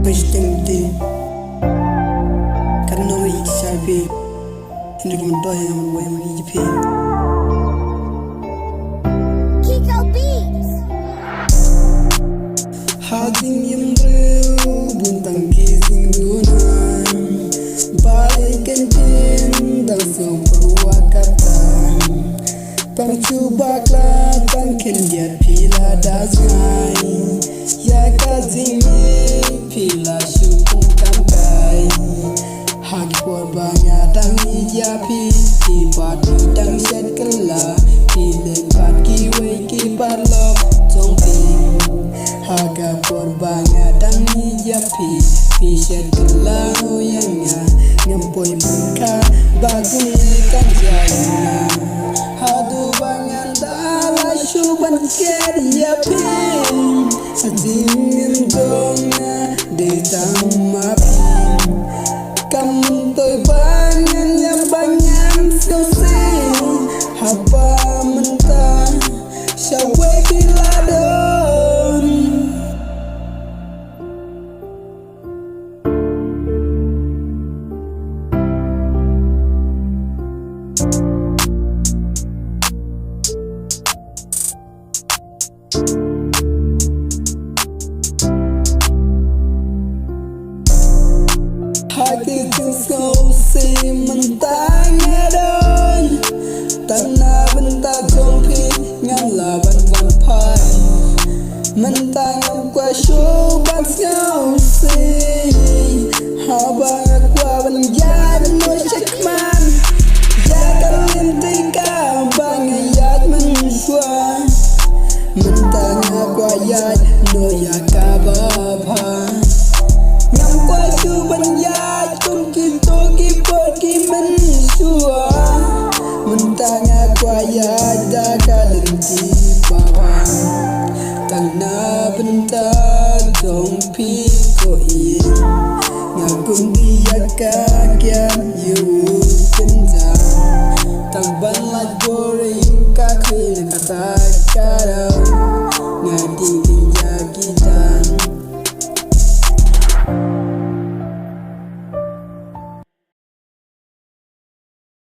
Presidente Kanong Iksabi Hindi ko man doy ang way mag-ijipin Kiko Beats. Hating yung rew Buntang gising dunan Balikan din Dang siyang perwakatan Pangcubakla Tangkin diat pila dasgay Ya kazimi Pila syukung kamkai Hagi korbanya Dang ijapi Kipat dang set kela Pilek pat kiwe kipat lok Tongping Haga korbanya Dang ijapi Piset kela Uyangnya Ngempoy muka Bagun ikan jayanya Hadu bangan Dala syuban kediapin Adingin dongnya Detang mapin Kamu toy bangan yang banyak selesai Hapa mentah Syawe kiladon Hati tinggal si mentangnya don Tanah bentak jompi Ngala ban pai Mentang kwa syubat ngau si Haba kwa ban jad no syakman Jaga lintika bangayat mensyua Mentang kwa yad no yakababha Ngam kwa syuban yad Kung kito kipot kimen syua Mentang kwa yad Dakalinti bawah Tanah bentar Jompi ko in Ngagum dia kagian Yu kenjang Tangban laj boring Kakuin kata karau Ngadi